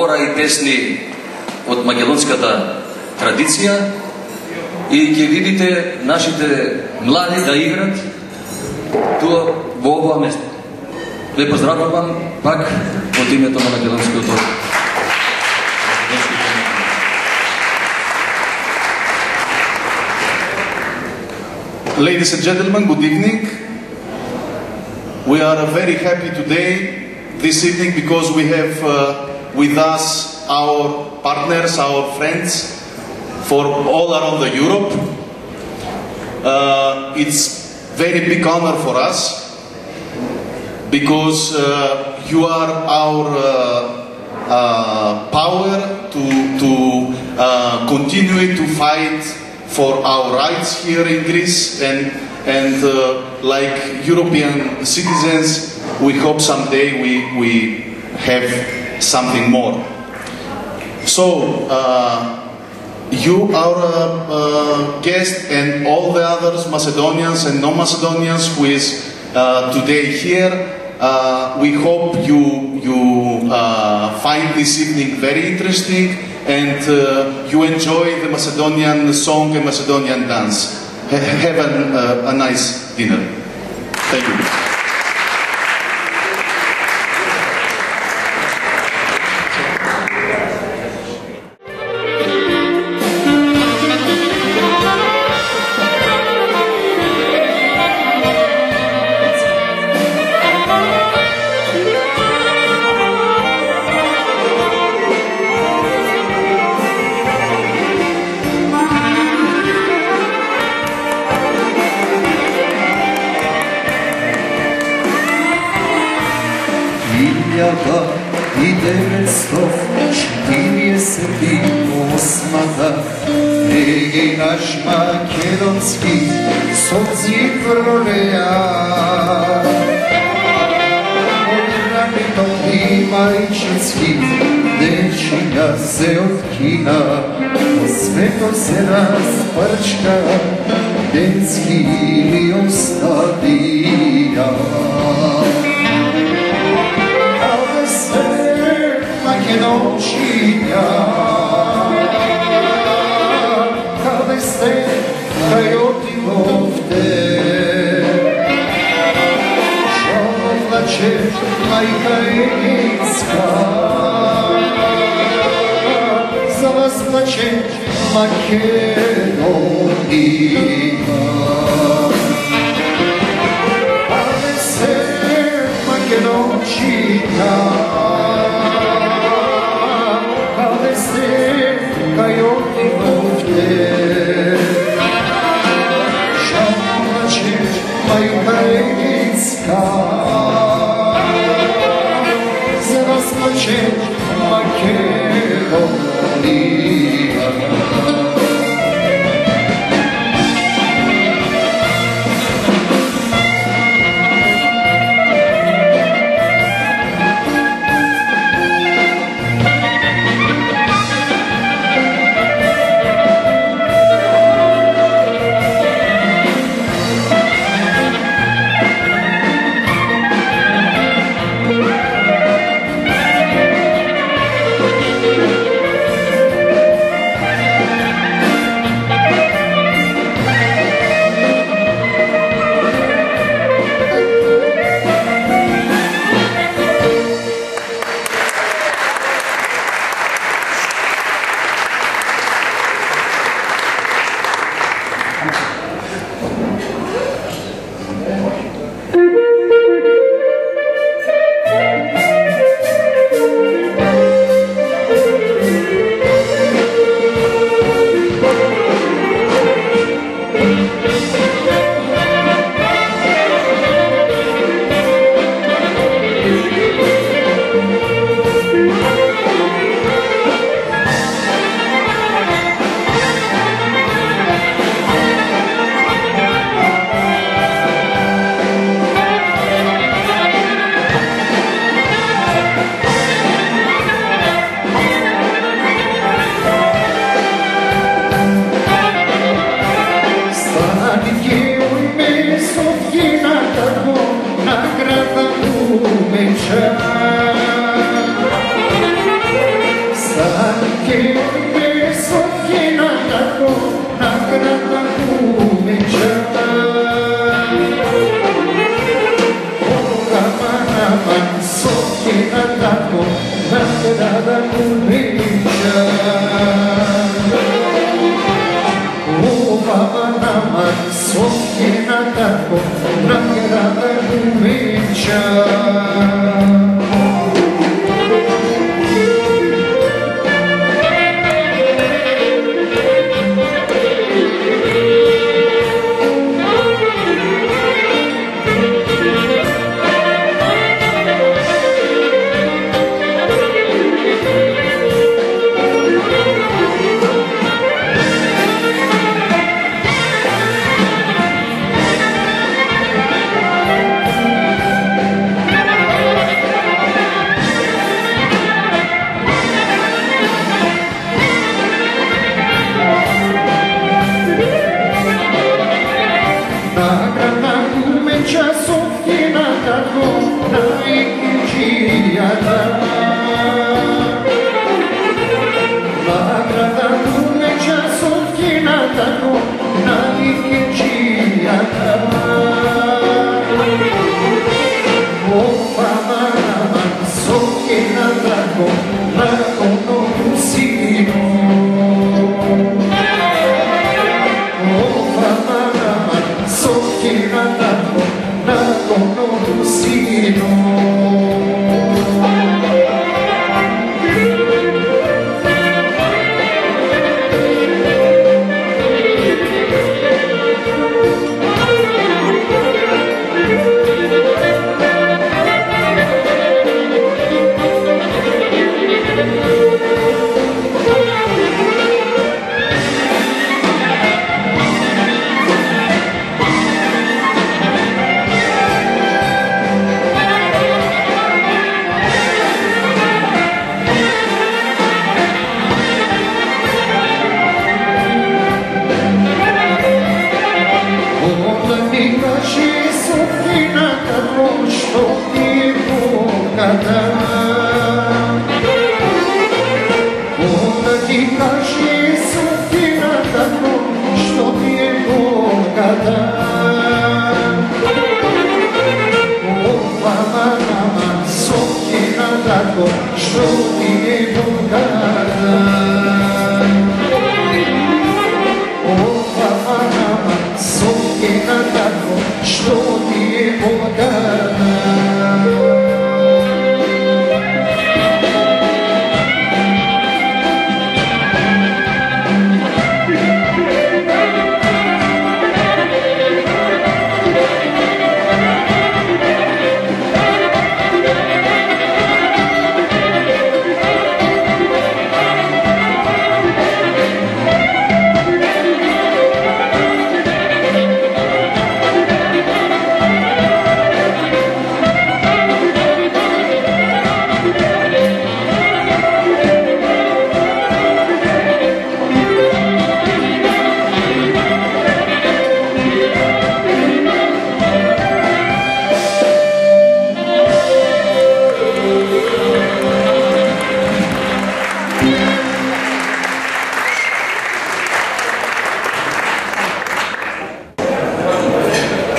говора и песни од македонската традиција и ќе видите нашите млади да играт туа во овоа место. Ве поздравувам пак од името на македонското. Ladies and gentlemen, good evening. We are very happy today, this evening, because we have with us our partners, our friends for all around the Europe. It's very big honor for us because you are our power to continue to fight for our rights here in Greece, and like European citizens, we hope someday we have something more. So, you, our guest, and all the others, Macedonians and non-Macedonians who is today here, we hope you find this evening very interesting and you enjoy the Macedonian song and Macedonian dance. Have a nice dinner. Thank you.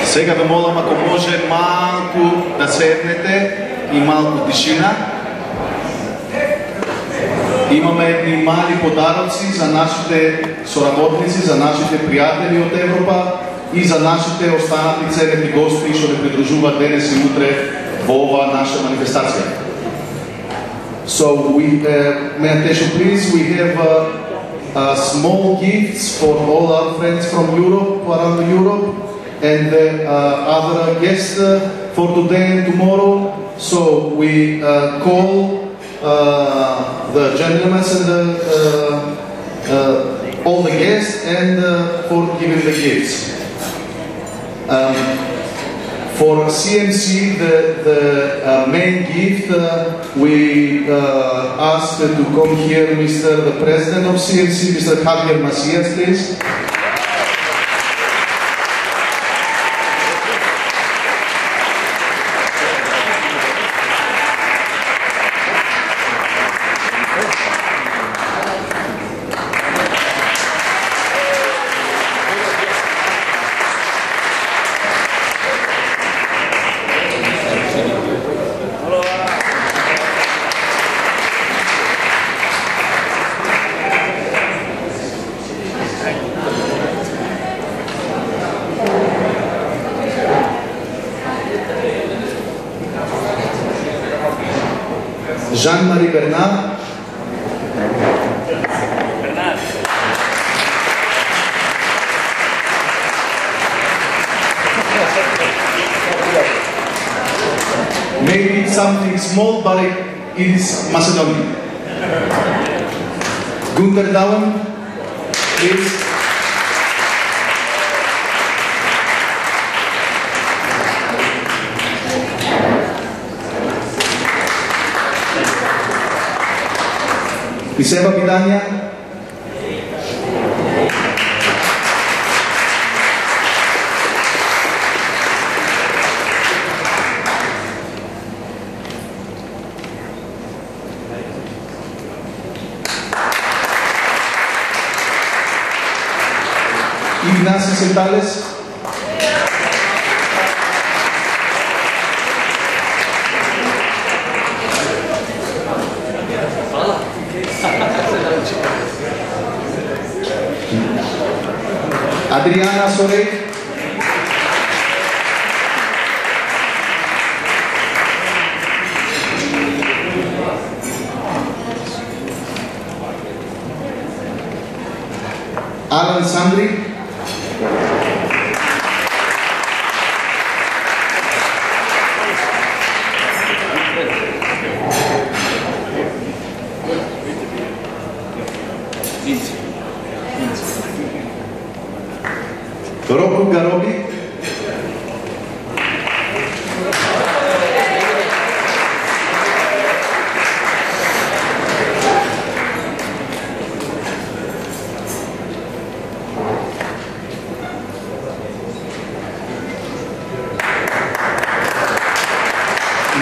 Сега да молам, ако може малко да седнете и малко тишина. Имаме едни мали подаръци за нашите соработници, за нашите приятели от Европа и за нашите останати ценни гости, що не придружуват денес и утре во ова наша манифестация. So may I tell you please, we have small gifts for all our friends from Europe, around Europe, and other guests for today and tomorrow. So we call the gentlemen and all the guests and for giving the gifts. For CMC, the main gift, we asked to come here the President of CMC, Mr. Javier Macias, please. Jean-Marie Bernard. Maybe something small, but it is Macedonian. Gunther Dauen, please. Iseva Vidania. Finanzas Centrales. Adriana Soler. Alan Sandri. Rocco Garobi.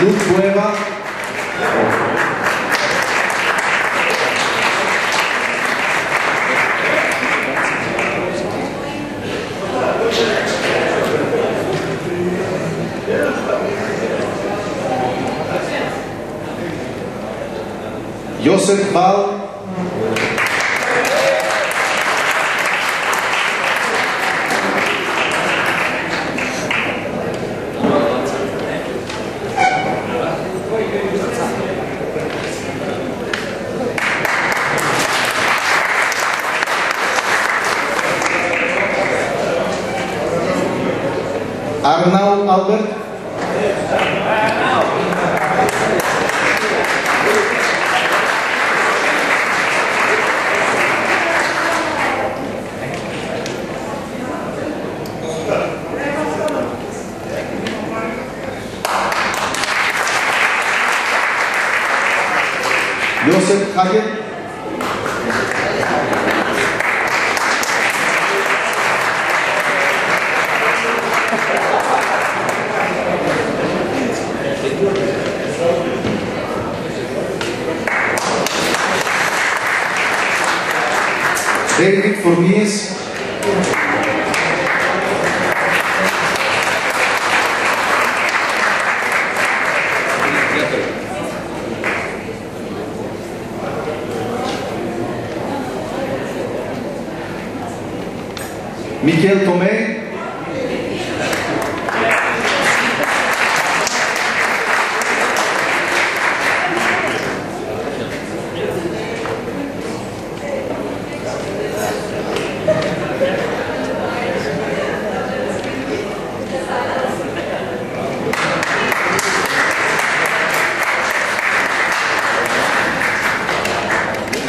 Luz Cueva. Joseph Bal. Arnau Albert. Joseph Hagen. David Formies. Miquel Tomé.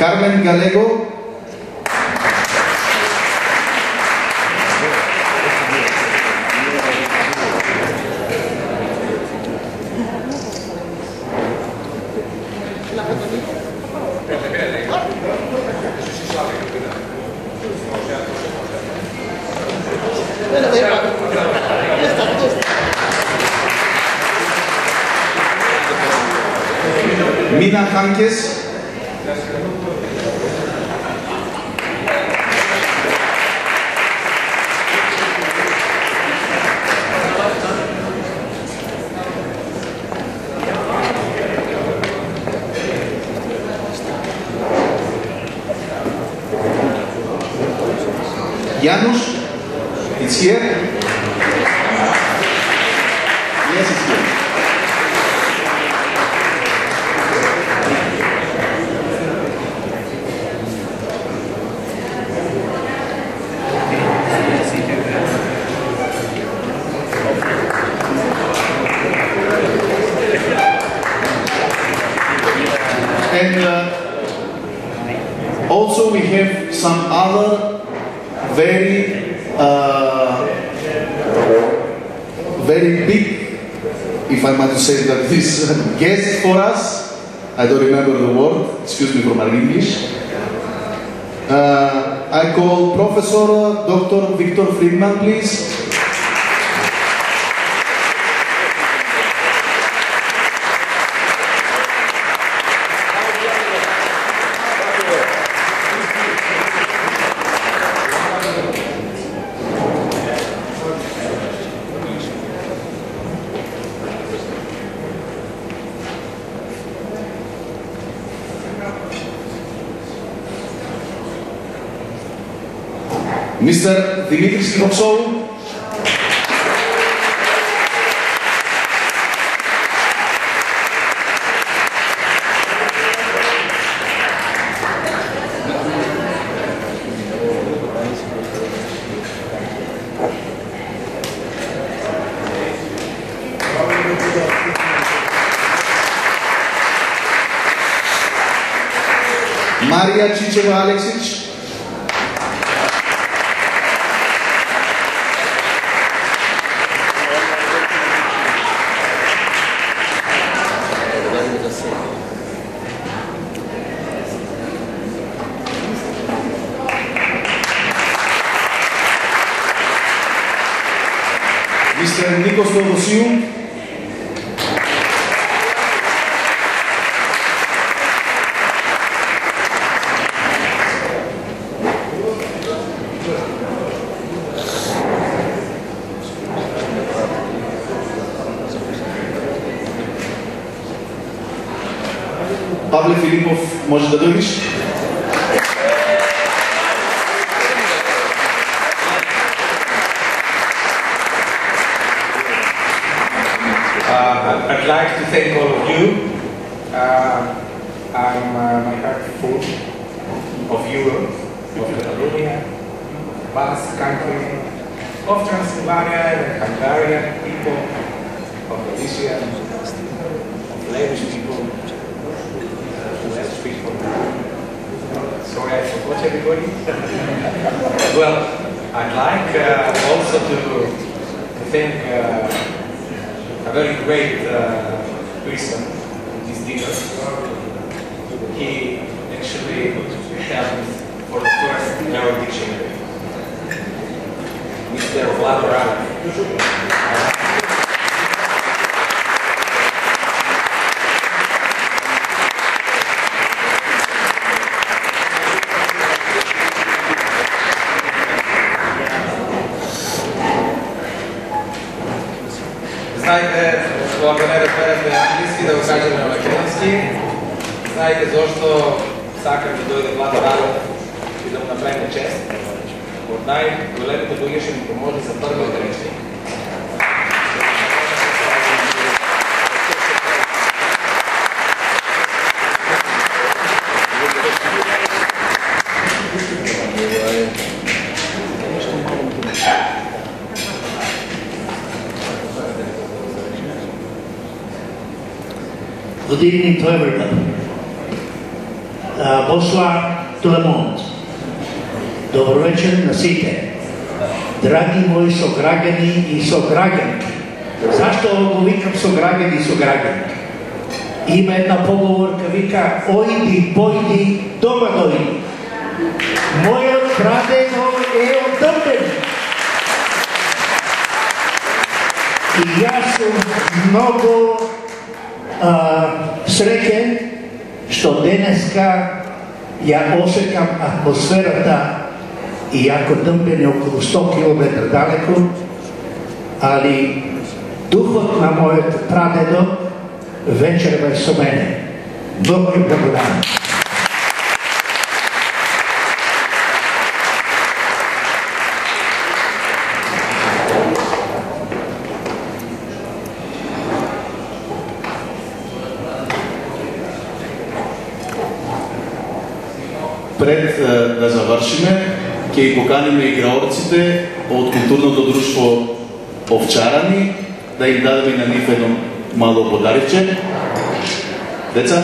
Carmen Gallego. Mina Hankes. Janusz, it's here. Yes, it's here. And also we have some other very big, if I might say that, this guest for us. I don't remember the word, excuse me for my English. I call Professor Dr. Victor Friedman, please. Mr. Dimitris Roxou. Maria Ciceva Alexic. Mr. Nikos Theodosiou. Pavle Filipov, možeš da dođeš? I'd like to thank all of you. My heart full of Europe, of Catalonia, Basque country, of Transylvania and Hungarian people, of Galicia, of Flemish people, Welsh people. Sorry, I forgot everybody. Well, I'd like also to thank a very great person in this dinner. He actually helped for the first Euro dictionary, Mr. Vlado Radev. Знаете, ако не разберете английски, да го кажем на македонски. Знаете защо сакам да дойде Владо Радев и да му направим чест. От най-големите боги ще ми помогне за първа речник. Good evening to everybody. Bonsoir to le monde. Добър вечер на всички. Драги мои сограждани и согражданки. Защо го викам сограждани и согражданки? Има една поговорка, вика: ойди, пойди, дома дойди. Моят прадедо е от Дъмбен. И аз съм много srećen što deneska ja osjećam atmosferata, iako Dъмбен je okolo 100 km daleko, ali duhot na mojet pradedo večerva je so mene. Много ви благодаря. Пред да завършиме, ќе поканиме играорците от културното друштво Овчарани, да им дадеме на нив едно мало подариче. Деца?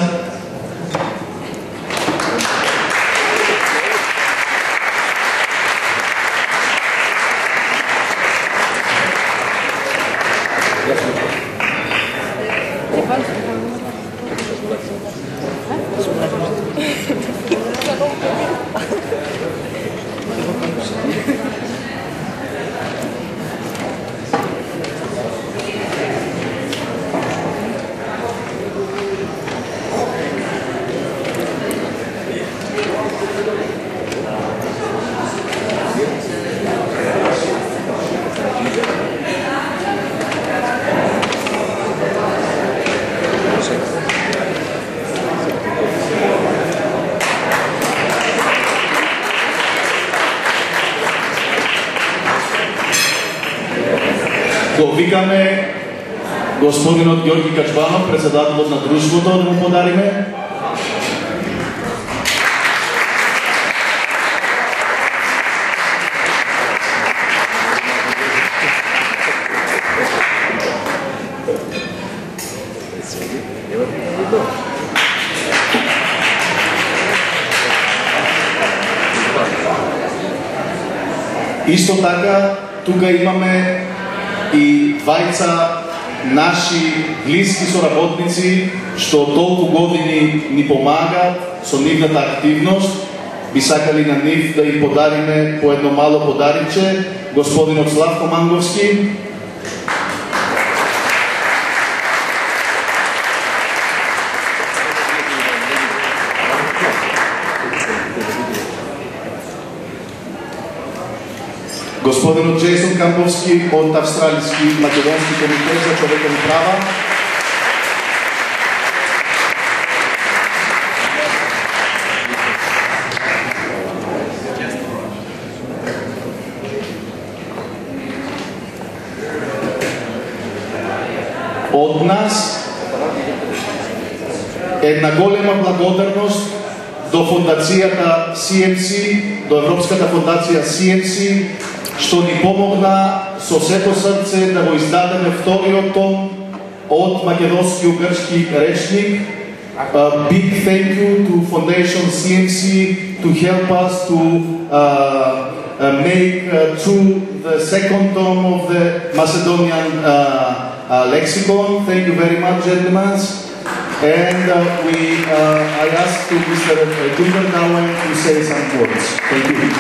викаме господинот Георги Качбанов, председателот на друштвото, да му подариме. Исто така, тука имаме и двајца наши близки соработници, што толку години ни помагаат со нивната активност. Би сакали на нив да им подариме по едно мало подариче, господинот Славко Манговски. Господинот Джейсон Камповски от Австралийски македонски комитет за човекови права. От нас една голема благодарност до фондацијата CMC, до Европската фондација CMC, што ни помогна со сето срце да го издадеме вториот том од македонски-угршки речник. Big thank you to Foundation CMC to help us to make through the second tom of the Macedonian lexicon. Thank you very much, gentlemen. And I ask to Mr. Gunnar Dauen to say some words. Thank you.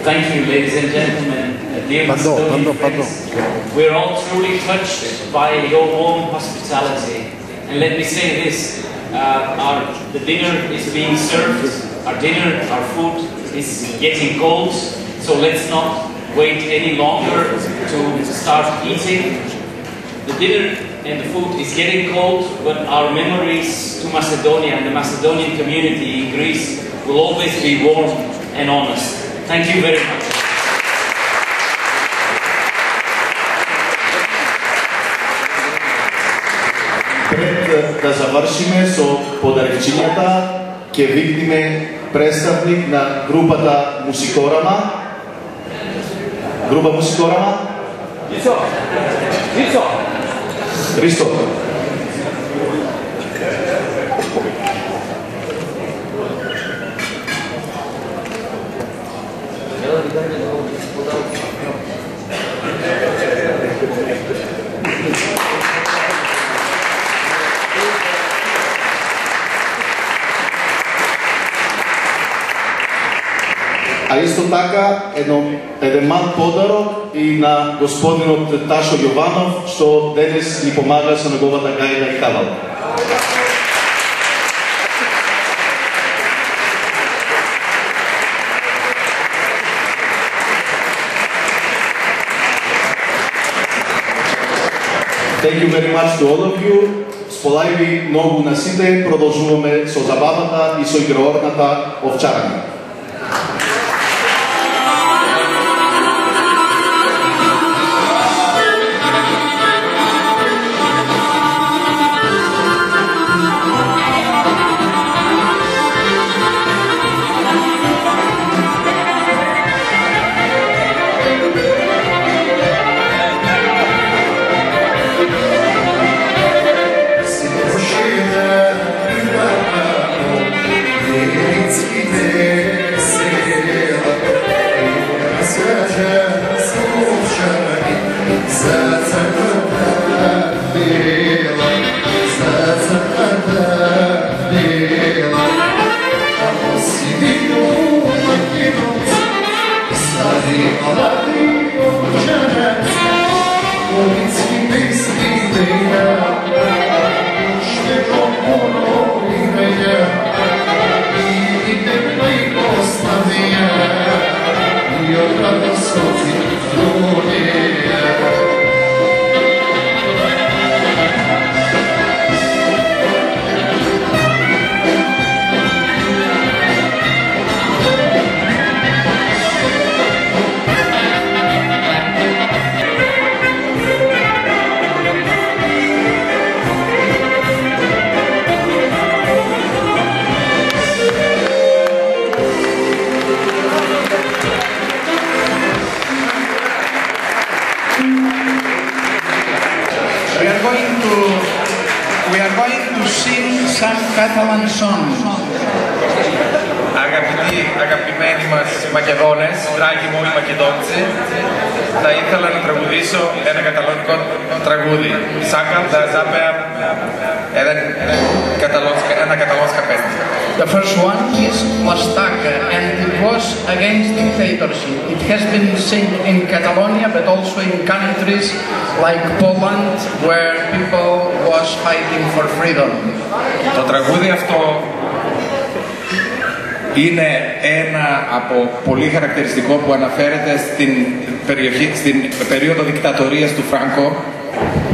Thank you, ladies and gentlemen, dear Macedonian friends. We're all truly touched by your warm hospitality. And let me say this, the dinner is being served, our food is getting cold, so let's not wait any longer to start eating. The dinner and the food is getting cold, but our memories to Macedonia and the Macedonian community in Greece will always be warm and honest. Thank you very much. Пред да завршиме со подаривчињата, ќе видиме представник на групата Мусикорама. Група Мусикорама. Ристо. А исто така еден мал подарок и на господинот Ташо Јованов, што денес ни помага со неговата гајда и кавала. Thank you very much to all of you. Сполај ви многу на сите, продолжуваме со забавата и со играорната овчарање. We are going to sing some Catalan songs. Αγαπημένοι μας Μακεδόνες, dragi moi Μακεδόνцы, θα ήθελα να τραγουδήσω ένα καταλωνικό τραγούδι. Σάκαλ da Zapea, ένα καταλωνska pesma. The first one is Mastaka, and it was against dictatorship. It has been sung in Catalonia, but also in countries like Poland, where people was fighting for freedom. Το τραγούδι αυτό είναι ένα από πολύ χαρακτηριστικό που αναφέρεται στην περίοδο δικτατορίας του Φράνκο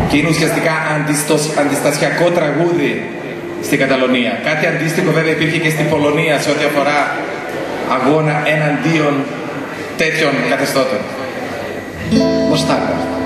και είναι ουσιαστικά αντιστασιακό τραγούδι στην Καταλωνία. Κάτι αντίστοιχο βέβαια υπήρχε και στην Πολωνία σε ό,τι αφορά αγώνα εναντίον τέτοιων καθεστώτων. Μοστάκα.